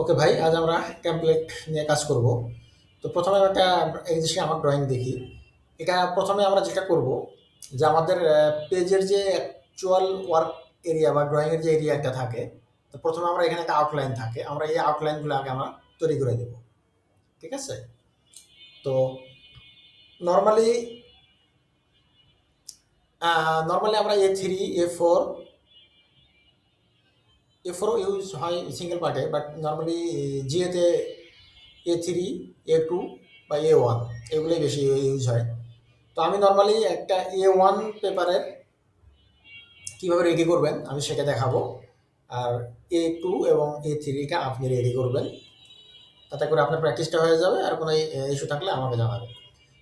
ওকে ভাই, আজ আমরা টেমপ্লেট নিয়ে কাজ করব। তো প্রথমে আমি একটা এক্সিস্টিং আমার ড্রয়িং দেখি। এটা প্রথমে আমরা যেটা করব, যে আমাদের পেজের যে অ্যাকচুয়াল ওয়ার্ক এরিয়া বা ড্রয়িংয়ের যে এরিয়াটা থাকে, তো প্রথমে আমরা এখানে একটা আউটলাইন থাকে, আমরা এই আউটলাইনগুলো আগে আমরা তৈরি করে দেব। ঠিক আছে? তো নর্মালি নর্মালি আমরা এ ফোরও ইউজ হয় সিঙ্গেল পার্টে, বাট নর্মালি জিএতে এ3, এ2 বা এ1 এগুলোই বেশি ইউজ হয়। তো আমি নর্মালি একটা এ1 পেপারের কীভাবে রেডি করবেন আমি সেটা দেখাবো। আর এ2 এবং এ3টা আপনি রেডি করবেন, তাতে করে আপনার প্র্যাকটিসটা হয়ে যাবে। আর কোনো ইস্যু থাকলে আমাকে জানাবেন।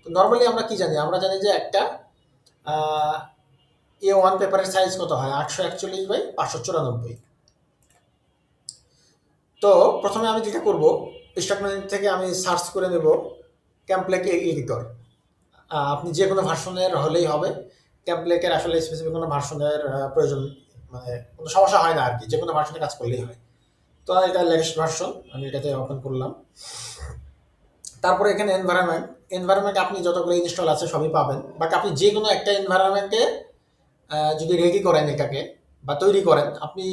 তো নর্মালি আমরা কি জানি, আমরা জানি যে একটা এ1 পেপারের সাইজ কত হয়, 841/594। তো প্রথমে আমি যেটা করব, স্টার্টমেন্ট থেকে আমি সার্চ করে নেব টেমপ্লেট এডিটর। আপনি যে কোনো ভার্সনের হলেই হবে। টেমপ্লেটের আসলে স্পেসিফিক কোনো ভার্সনের প্রয়োজন, মানে কোনো সমস্যা হয় না আর কি, যে কোনো ভার্সনে কাজ করলেই হয়। তো এটা লেটেস্ট ভার্সন, আমি এটাতে ওপেন করলাম। তারপরে এখানে এনভায়রনমেন্ট আপনি যতগুলো ইনস্টল আছে সবই পাবেন, বাট আপনি যে কোনো একটা এনভায়রনমেন্টে যদি রেডি করেন এটাকে বা তৈরি করেন, আপনি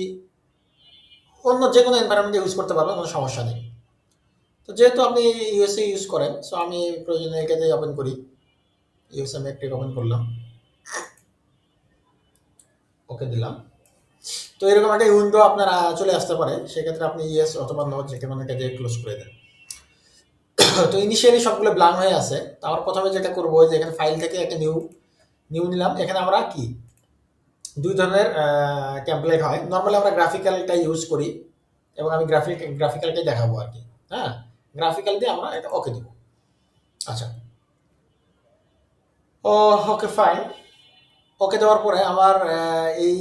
অন্য যে কোনো এনভায়রনমেন্টে ইউজ করতে পারবেন, কোনো সমস্যা নেই। তো যেহেতু আপনি ইউএসএ ইউজ করেন, সো আমি প্রয়োজনে এটাতে ওপেন করি। ইউএসএ ম্যাট্রিক ওপেন করলাম, ওকে দিলাম। তো এরকম একটা উইন্ডো আপনার চলে আসতে পারে, সেক্ষেত্রে আপনি ইয়েস অথবা নো যে কোনো একটা দিয়ে ক্লোজ করে দেন। তো ইনিশিয়ালি সবগুলো ব্লাঙ্ক হয়ে আছে। তো আমরা প্রথমে যেটা করবো, যে এখানে ফাইল থেকে একটা নিউ নিউ নিলাম। এখানে আমরা কি দুই ধরনের টেমপ্লেট হয়, নর্মালি আমরা গ্রাফিক্যালটা ইউজ করি, এবং আমি গ্রাফিক্যালটাই দেখাবো আর কি। হ্যাঁ, গ্রাফিক্যাল দিয়ে আমরা এটা ওকে দেবো। আচ্ছা, ও ওকে ফাইন। ওকে দেওয়ার পরে আমার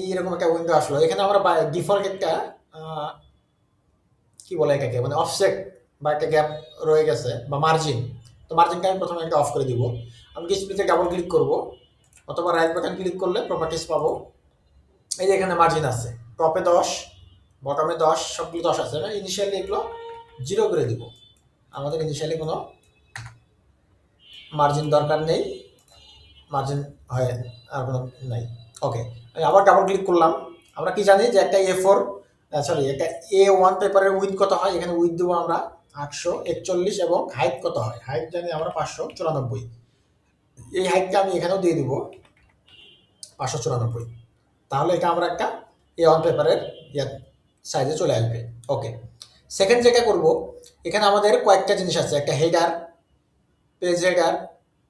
এইরকম একটা উইন্ডো আসলো। এখানে আমরা ডিফল্ট একটা আহ, কি বলে এটাকে, মানে অফসেট বা একটা গ্যাপ রয়ে গেছে বা মার্জিন। তো মার্জিনটা আমি প্রথমে একটা অফ করে দিব। আমি ডিসপ্লেতে ডাবল ক্লিক করব, অথবা রাইট বাটন ক্লিক করলে প্রপার্টিস পাবো। এই যে এখানে মার্জিন আছে, টপে 10, বটমে 10, সবগুলো 10 আছে না। ইনিশিয়ালি এগুলো 0 করে দিব। আমাদের ইনিশিয়ালি কোনো মার্জিন দরকার নেই, মার্জিন হয় আর কোনো নাই। ওকে, আমি আবার ডাবল ক্লিক করলাম। আমরা কি জানি যে একটা একটা এ1 পেপারের উইথ কত হয়, এখানে উইথ দেবো আমরা 841, এবং হাইট কত হয়, হাইট জানি আমরা 594। এই হাইটটা আমি এখানেও দিয়ে দিব 594। তাহলে এটা আমরা একটা এ1 পেপারের সাইজে চলে আসবে। ওকে, সেকেন্ড যেটা করব, এখানে আমাদের কয়েকটা জিনিস আছে, একটা header, page header,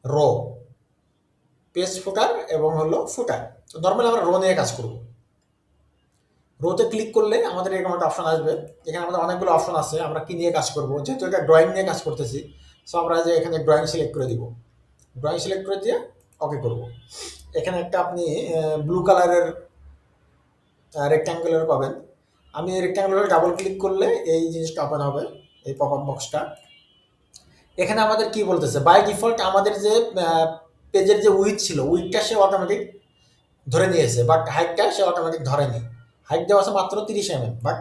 row, page footer এবং হলো ফুটার। তো নর্মালি আমরা রো নিয়ে কাজ করব। রোতে ক্লিক করলে আমাদের এরকম একটা অপশন আসবে। এখানে আমাদের অনেকগুলো অপশন আছে, আমরা কি নিয়ে কাজ করব। যেহেতু এটা ড্রয়িং নিয়ে কাজ করতেছি, সো আমরা যে এখানে ড্রয়িং সিলেক্ট করে দিব, ড্রয়িং সিলেক্ট করে দিয়ে ওকে করব। এখানে একটা আপনি ব্লু কালারের রেক্ট্যাঙ্গুলার পাবেন। আমি এই রেক্ট্যাঙ্গুলারে ডাবল ক্লিক করলে এই জিনিসটা ওপেন হবে, এই পপ আপ বক্সটা। এখানে আমাদের কি বলতেছে, বাই ডিফল্ট আমাদের যে পেজের যে উইথ ছিল, উইথটা সে অটোমেটিক ধরে নিয়েছে, বাট হাইটটা সে অটোমেটিক ধরেনি। হাইট দেওয়া আছে মাত্র 30 mm, বাট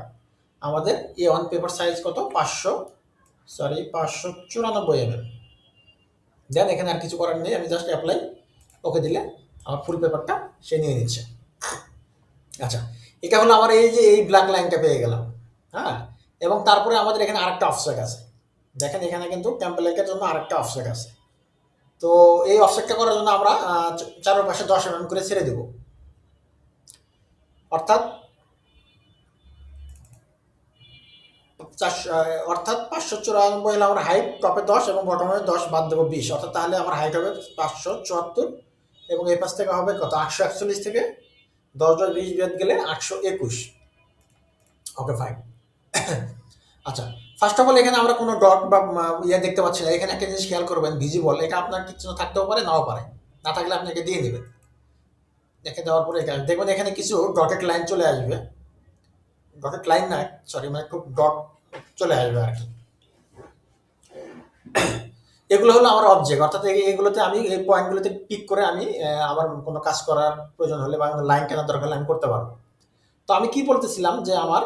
আমাদের এ1 পেপার সাইজ কত, 594 mm। দেন এখানে আর কিছু করার নেই, আমি জাস্ট অ্যাপ্লাই ওকে দিলে আমার ফুল পেপারটা সে নিয়ে নিচ্ছে। আচ্ছা, এটা হলো আমার এই যে এই ব্ল্যাক লাইনটা পেয়ে গেলাম। হ্যাঁ, এবং তারপরে আমাদের এখানে আরেকটা অফসেট আছে। দেখেন এখানে কিন্তু টেমপ্লেটের জন্য আরেকটা অফসেট আছে। তো এই অফসেটটা করার জন্য আমরা চারপাশে 10 mm করে ছেড়ে দেব। অর্থাৎ অর্থাৎ 594 হলে আমার হাইট, টপে 10 এবং বটমে 10, বাদ দেবো 20, অর্থাৎ তাহলে আমার হাইট হবে 574, এবং এই পাশ থেকে হবে কত, 841 থেকে 10 + 20 বিয়োগ গেলে 821। Okay fine. আচ্ছা, ফার্স্ট অফ অল এখানে আমরা কোনো ডট বা ইয়ে দেখতে পাচ্ছি না। এখানে একটা জিনিস খেয়াল করবেন, ভিজিবল, এটা আপনার কিছু থাকতেও পারে, নাও পারে। না থাকলে আপনি একে দিয়ে নেবেন। দেখে দেওয়ার পরে এখানে দেখবেন, এখানে কিছু ডটেড লাইন চলে আসবে। ডটেড লাইন না, সরি, মানে খুব ডট চলে আসবে আর কি। এগুলো হলো আমার অবজেক্ট, অর্থাৎ এগুলোতে আমি এই পয়েন্টগুলোতে পিক করে আমি আমার কোনো কাজ করার প্রয়োজন হলে বা লাইন টানার দরকার হলে আমি করতে পারবো। তো আমি কি বলতেছিলাম, যে আমার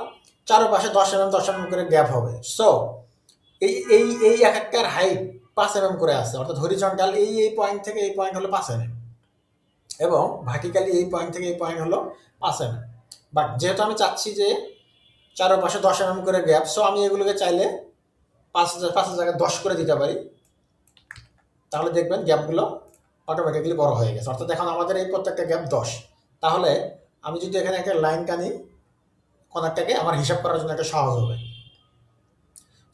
চারপাশে 10 mm করে গ্যাপ হবে। সো এই এক একটার হাইট 5 mm করে আছে, অর্থাৎ হরিজন্টাল এই পয়েন্ট থেকে এই পয়েন্ট হলো 5 mm এবং ভার্টিক্যালি এই পয়েন্ট থেকে এই পয়েন্ট হলো 5 mm। বাট যেহেতু আমি চাচ্ছি যে চারপাশে 10 mm করে গ্যাপ, সো আমি এগুলোকে চাইলে 5,000 জায়গায় 10 করে দিতে পারি, তাহলে দেখবেন গ্যাপগুলো অটোমেটিক্যালি বড় হয়ে গেছে। অর্থাৎ এখন আমাদের এই প্রত্যেকটা গ্যাপ 10। তাহলে আমি যদি এখানে একটা লাইন টানি কোণারটাকে, আমার হিসাব করার জন্য একটা সহজ হবে।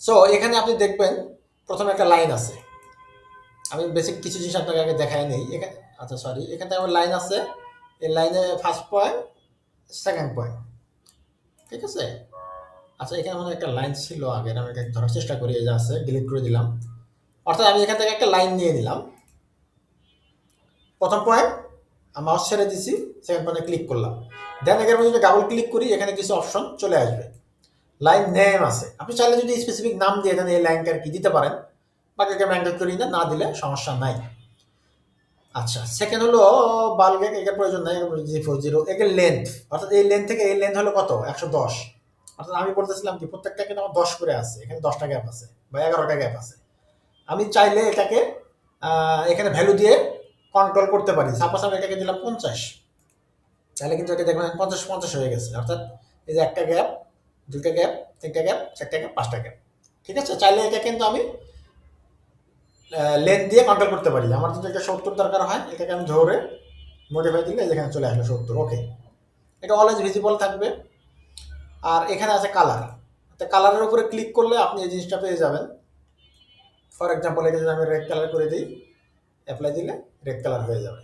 সো এখানে আপনি দেখবেন প্রথমে একটা লাইন আছে। আমি বেসিক কিছু জিনিস আপনাকে আগে দেখাই নেই। এখানে আচ্ছা সরি, এখানে আমার লাইন আছে। এই লাইনে ফার্স্ট পয়েন্ট, সেকেন্ড পয়েন্ট, ঠিক আছে। আচ্ছা এখানে মনে একটা লাইন ছিল আগে, আমি এটা ধরার চেষ্টা করি। এই যে আছে, ডিলিট করে দিলাম। অর্থাৎ আমি এখান থেকে একটা লাইন নিয়ে নিলাম। প্রথম পয়েন্ট মাউস ছেড়ে দিছি, সেকেন্ড পয়েন্টে ক্লিক করলাম। দেন এখানে যদি ডাবল ক্লিক করি, এখানে কিছু অপশন চলে আসবে। লাইন নেম আছে, আপনি চাইলে যদি স্পেসিফিক নাম দিয়ে দেন এই লাইনটার কি দিতে পারেন, বাকিকে ম্যান্ডেটরি না দিলে সমস্যা নাই। আচ্ছা সেকেন্ড হলো বাল্বের, এটার প্রয়োজন নাই, 0 এর লেন্থ, অর্থাৎ এই লেন্থ থেকে এই লেন্থ হলো কত, 110। অর্থাৎ আমি বলতেছিলাম কি প্রত্যেকটা কিন্তু আমার 10 করে আছে, এখানে 10টা গ্যাপ আছে বা 11টা গ্যাপ আছে। আমি চাইলে এটাকে এখানে ভ্যালু দিয়ে কন্ট্রোল করতে পারি। সাপোজ আমি এটাকে দিলাম 50, তাহলে কিন্তু এটা দেখবেন 50 হয়ে গেছে। অর্থাৎ এই যে একটা গ্যাপ, দুইটা গ্যাপ, তিনটা গ্যাপ, চারটা গ্যাপ, 5টা গ্যাপ, ঠিক আছে। চাইলে এটা কিন্তু আমি লেন্থ দিয়ে কন্ট্রোল করতে পারি। আমার যদি এটা 70 দরকার হয়, এটাকে আমি ধরে মডিফাই দিলে যেখানে চলে আসলো 70। ওকে, এটা অলওয়েজ ভিজিবল থাকবে। আর এখানে আছে কালার, তো কালারের উপরে ক্লিক করলে আপনি এই জিনিসটা পেয়ে যাবেন। ফর এক্সাম্পল এটা যদি আমি রেড কালার করে দিই, অ্যাপ্লাই দিলে রেড কালার হয়ে যাবে,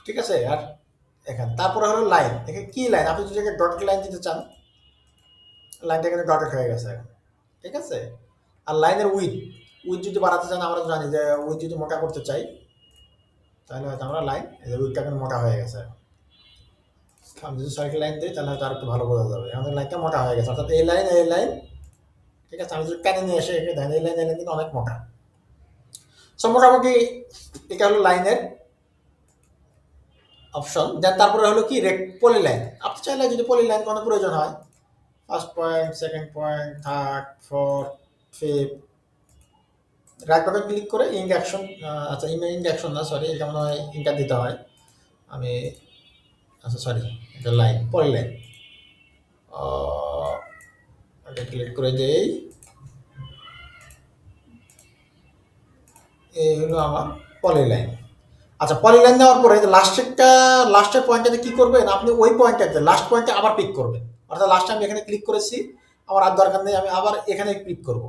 ঠিক আছে। আর এখানে তারপরে হলো লাইন, এখানে কি লাইন, আপনি যদি ডটেড লাইন দিতে চান, লাইনটা এখানে ডটেড হয়ে গেছে এখন, ঠিক আছে। আর লাইনের উইথ যদি বাড়াতে চান, আমরা জানি যে উইথ যদি মোটা করতে চাই, তাহলে হয়তো আমরা লাইন এই যে উইথটা এখন মোটা হয়ে গেছে। আমি যদি সার্কেল লাইন দিই তাহলে হয়তো আর একটু ভালো বোঝা যাবে। আমাদের লাইনটা মোটা হয়ে গেছে, অর্থাৎ এই লাইন, ঠিক আছে। আমি যদি টেনে নিয়ে এসে দেখেন এই লাইন কিন্তু অনেক মোটা। সো মোটামুটি এটা হলো লাইনের অপশন। দেন তারপরে হলো কি পলি লাইন। আপনি চাইলে যদি পলি লাইন কোনো প্রয়োজন হয়, first point, second point, third, fourth, fifth, right button click করে ইঙ্ক অ্যাকশন, আচ্ছা ইঙ্ক অ্যাকশন না সরি, এটা মনে হয় ইঙ্কার দিতে হয়। আমি আচ্ছা সরি, এটা লাইন, পলি লাইন, এটা ক্লিক করে দেই। এই হলো আমার পলি লাইন। আচ্ছা পলি লাইন দেওয়ার পরে লাস্টের পয়েন্টটাতে কি করবেন, আপনি ওই পয়েন্টটাতে লাস্ট পয়েন্টে আবার ক্লিক করবেন। অর্থাৎ লাস্টে আমি এখানে ক্লিক করেছি, আমার আর দরকার নেই, আমি আবার এখানে ক্লিক করব,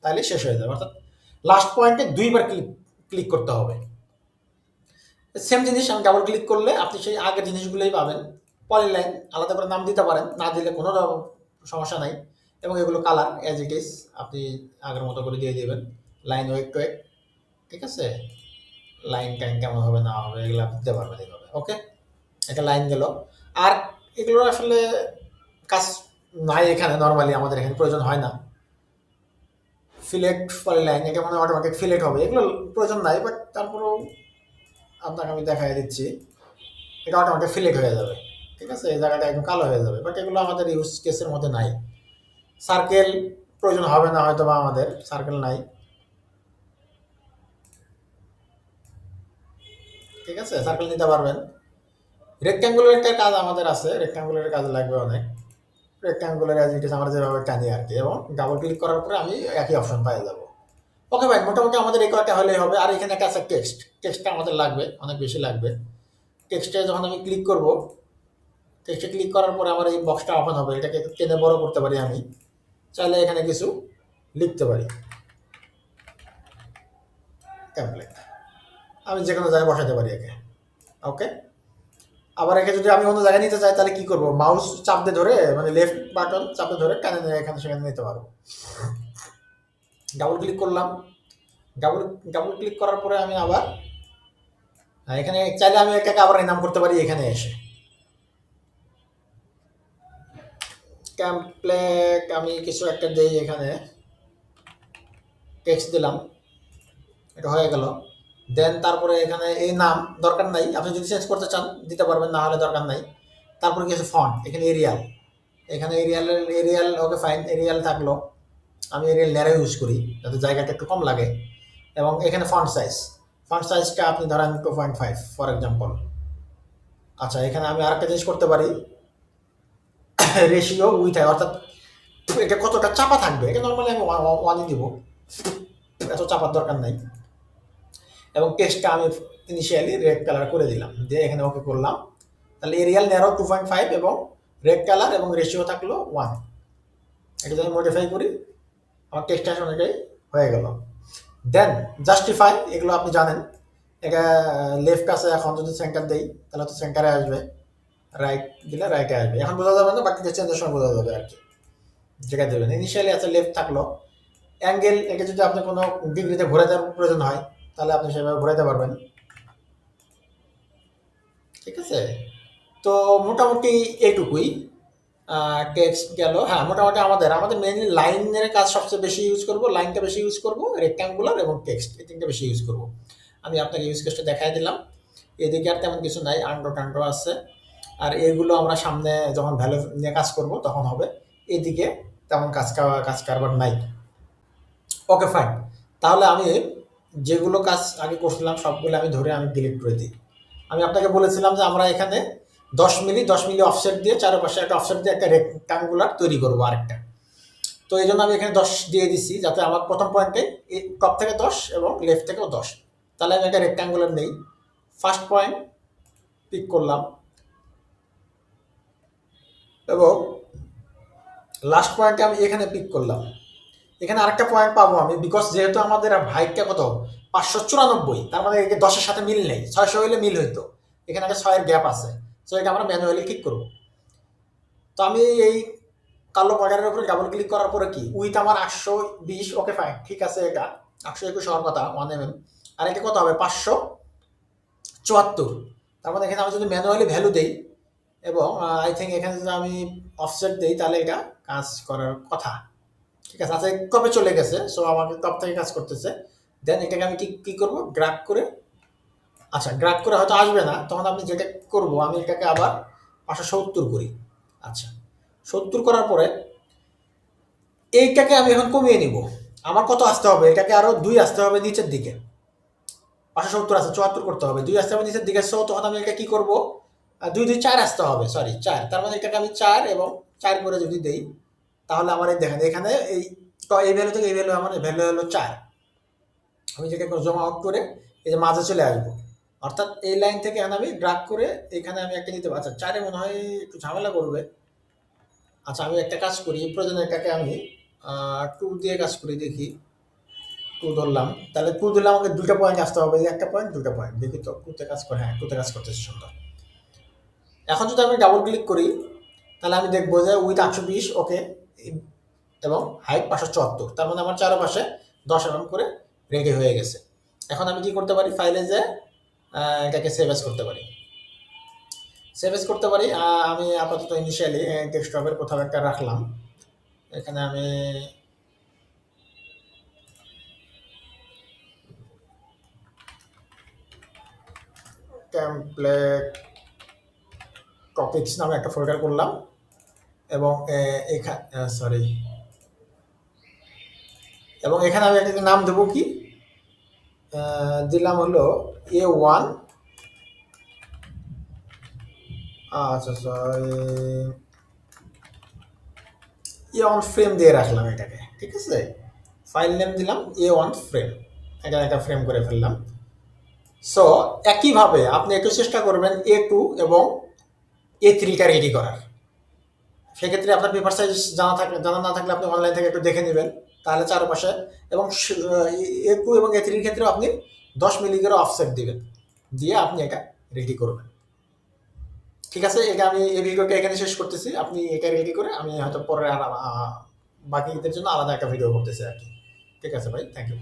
তাহলে শেষ হয়ে যাবে। অর্থাৎ লাস্ট পয়েন্টে দুইবার ক্লিক করতে হবে। সেম জিনিস আমি ডাবল ক্লিক করলে আপনি সেই আগের জিনিসগুলোই পাবেন। পলি লাইন আলাদা করে নাম দিতে পারেন, না দিলে কোনো সমস্যা নাই। এবং এগুলো কালার অ্যাজ ইট ইজ আপনি আগের মতো করে দিয়ে দেবেন। লাইন ওয়েট, ঠিক আছে। লাইন টাইন কেমন হবে না হবে এগুলো আপনি দিতে পারবেন এইভাবে। ওকে, একটা লাইন গেল। আর এগুলোর আসলে কাজ নাই এখানে, নর্মালি আমাদের এখানে প্রয়োজন হয় না। ফিলেট পলি লাইন, এটা মনে হয় অটোমেটিক ফিলেট হবে, এগুলো প্রয়োজন নাই। বাট তারপরেও আপনাকে আমি দেখাই দিচ্ছি, এটা অটোমেটিক ফিলেট হয়ে যাবে, ঠিক আছে। এই জায়গাটা একদম কালো হয়ে যাবে, বাট এগুলো আমাদের ইউজ কেসের মধ্যে নাই। সার্কেল প্রয়োজন হবে না হয়তো, বা আমাদের সার্কেল নাই, ঠিক আছে। সার্কেল নিতে পারবেন। রেক্ট্যাঙ্গুলার একটা কাজ আমাদের আছে, রেক্ট্যাঙ্গুলারের কাজ লাগবে অনেক। রেক্ট্যাঙ্গুলার অ্যাজ ইট ইজ আমরা যেভাবে টানি আর কি, এবং ডাবল ক্লিক করার পরে আমি একই অপশন পেয়ে যাবো। ওকে ভাই, মোটামুটি আমাদের এই কয়েকটা হলেই হবে। আর এখানে একটা আছে টেক্সটটা আমাদের লাগবে, অনেক বেশি লাগবে। টেক্সটে যখন আমি ক্লিক করব, টেক্সটে ক্লিক করার পরে আমার এই বক্সটা ওপেন হবে, এটাকে টেনে বড় করতে পারি আমি, চাইলে এখানে কিছু লিখতে পারি। টেমপ্লেট আমি যে কোনো জায়গায় বসাতে পারি একে। ওকে, আবার একে যদি আমি অন্য জায়গায় নিতে চাই, তাহলে কি করব, মাউস চাপ দিয়ে ধরে, মানে লেফট বাটন চাপে ধরে টানে নিয়ে এখানে সেখানে নিতে পারবো। ডাবল ক্লিক করলাম, ডাবল ক্লিক করার পরে আমি আবার এখানে চাইলে আমি এটাকে আবার নাম করতে পারি এখানে এসে। টেমপ্লেট আমি কিছু একটা দেই, এখানে টেক্সট দিলাম, এটা হয়ে গেল। দেন তারপরে এখানে এই নাম দরকার নাই, আপনি যদি চেঞ্জ করতে চান দিতে পারবেন, না হলে দরকার নাই। তারপরে কিছু ফন্ট, এখানে এরিয়াল, এখানে এরিয়াল ওকে ফাইন, এরিয়াল থাকলো, আমি এরিয়াল ন্যারো ইউজ করি যাতে জায়গাটা একটু কম লাগে। এবং এখানে ফন্ট সাইজটা আপনি ধরেন 2.5 ফর এক্সাম্পল। আচ্ছা, এখানে আমি আরেকটা জিনিস করতে পারি, রেশিও উইথ অর্থাৎ এটা কতটা চাপা থাকবে, এটা নর্মালি আমি ওয়ানই দিব, এত চাপার দরকার নাই। এবং টেক্সটটা আমি ইনিশিয়ালি রেড কালার করে দিলাম, দিয়ে এখানে ওকে করলাম। তাহলে এরিয়াল ন্যারো 2.5 এবং রেড কালার এবং রেশিও থাকলো 1। এটা যদি আমি মডিফাই করি, আমার টেক্সট অনুযায়ী হয়ে গেল। দেন জাস্টিফাই, এগুলো আপনি জানেন। এটা লেফট কাছে এখন যদি সেন্টার দেই তাহলে তো সেন্টারে আসবে, রাইট দিলে রাইটে আসবে। এখন বোঝা যাবে না, বাকি চেঞ্জের সময় বোঝা যাবে আর কি, যেটা দেবেন। ইনিশিয়ালি আছে লেফট থাকলো। অ্যাঙ্গেল, এটা যদি আপনি কোনো ডিগ্রিতে ঘোরাতে প্রয়োজন হয় তাহলে আপনি সেভাবে ঘোরাতে পারবেন, ঠিক আছে। তো মোটামুটি এইটুকুই। টেক্সট গেল। হ্যাঁ, মোটামুটি আমাদের মেইনলি লাইনের কাজ সবচেয়ে বেশি ইউজ করব, লাইনটা বেশি ইউজ করব, রেক্ট্যাঙ্গুলার এবং টেক্সট, এই তিনটা বেশি ইউজ করব। আমি আপনাকে ইউজ কেসটা দেখাই দিলাম। এদিকে আর তেমন কিছু নাই, আন্ডো টান্ডো আছে। আর এগুলো আমরা সামনে যখন ভ্যালু নিয়ে কাজ করব তখন হবে। এদিকে তেমন কাজ কারবার নাই। Okay fine. তাহলে আমি যেগুলো কাজ আগে করছিলাম সবগুলো আমি ধরে আমি ডিলিট করে দিই। আমি আপনাকে বলেছিলাম যে আমরা এখানে 10 মিলি অফসেট দিয়ে চারপাশে একটা অফসেট দিয়ে একটা রেক্টাঙ্গুলার তৈরি করবো আরেকটা। তো এই জন্য আমি এখানে 10 দিয়ে দিছি, যাতে আমার প্রথম পয়েন্টে টপ থেকে 10 এবং লেফট থেকেও 10। তাহলে আমি একটা রেক্টাঙ্গুলার নেই, ফার্স্ট পয়েন্ট পিক করলাম এবং লাস্ট পয়েন্টে আমি এখানে পিক করলাম। এখানে আরেকটা পয়েন্ট পাবো আমি, বিকজ যেহেতু আমাদের হাইটটা কত 594, তার মানে 10-এর সাথে মিল নেই। 600 হইলে মিল হইতো, এখানে একটা 6-এর গ্যাপ আছে। সো এটা আমরা ম্যানুয়ালি ঠিক করবো। তো আমি এই কালো বর্ডারের উপরে ডাবল ক্লিক করার পরে কি উইথ আমার 820, ওকে ফাইন, ঠিক আছে। এটা 821 হওয়ার কথা 1 mm, আর এটা কত হবে 574। তার মানে এখানে আমি যদি ম্যানুয়ালি ভ্যালু দেই এবং আই থিঙ্ক এখানে যদি আমি অফসেট দিই তাহলে এটা কাজ করার কথা, ঠিক আছে। আচ্ছা, কবে চলে গেছে, সো আমাকে টপ থেকে কাজ করতেছে। দেন এটাকে আমি কি করব, গ্রাফ করে। আচ্ছা, গ্রাফ করে হয়তো আসবে না, তখন আপনি যেটা করব, আমি এটাকে আবার 570 করি। আচ্ছা, 70 করার পরে এইটাকে আমি এখন কমিয়ে নিব। আমার কত আসতে হবে, এটাকে আরো 2 আসতে হবে নিচের দিকে। 570 আছে, 74 করতে হবে, 2 আসতে হবে নিচের দিকে। সো তখন আমি এটা কি করব, 2 2 4 আসতে হবে, সরি 4। তার মানে এটাকে আমি 4 এবং 4 করে যদি দেই তাহলে আমার এই দেখেন এখানে এই ভ্যালু থেকে এই ভ্যালু, আমার ভ্যালু হলো 4। আমি যেটাকে জমা আউট করে এই যে মাঝে চলে আসবো, অর্থাৎ এই লাইন থেকে এখন আমি ড্রাগ করে এখানে আমি একটা নিতে পারি। আচ্ছা, 4-এ মনে হয় একটু ঝামেলা করবে। আচ্ছা, আমি একটা কাজ করি, প্রয়োজনে এটাকে আমি 2 দিয়ে কাজ করি, দেখি। 2 ধরলাম, তাহলে 2 দিলে আমাকে 2টা পয়েন্ট আসতে হবে, একটা পয়েন্ট 2টা পয়েন্ট, দেখি তো 2তে কাজ করে। হ্যাঁ, 2তে কাজ করতেছে, সুন্দর। এখন যদি আমি ডাবল ক্লিক করি তাহলে আমি দেখবো যে উইথ 820, ওকে, এবং হাইট 574। তার মানে আমার চারপাশে 10 mm করে রেডি হয়ে গেছে। এখন আমি কি করতে পারি, ফাইলে যে এটাকে সেভ এস করতে পারি। আমি আপাতত ইনিশিয়ালি ডেস্কটপের কোথাও একটা রাখলাম। এখানে আমি টেমপ্লেট টপিকস নামে একটা ফোল্ডার করলাম এবং এখানে আমি একটা নাম দেবো, কি দিলাম হলো A1। আচ্ছা, A1 ফ্রেম দিয়ে রাখলাম এটাকে, ঠিক আছে। ফাইল নেম দিলাম A1 ফ্রেম, এটা একটা ফ্রেম করে ফেললাম। সো একইভাবে আপনি একটু চেষ্টা করবেন A2 এবং A3টা রেডি করার। সেক্ষেত্রে আপনার পেপার সাইজ জানা না থাকলে আপনি অনলাইন থেকে একটু দেখে নেবেন, তাহলে চারপাশে। এবং A2 এবং A3-র ক্ষেত্রে আপনি 10 মিলি করে অফসেট দিবেন, দিয়ে আপনি এটা রেডি করবেন, ঠিক আছে। এটা আমি এই ভিডিওটা এখানে শেষ করতেছি। আপনি এটা রেডি করে আমি হয়তো পরে বাকিদের জন্য আলাদা একটা ভিডিও করতেছি আর কি, ঠিক আছে ভাই, থ্যাংক ইউ।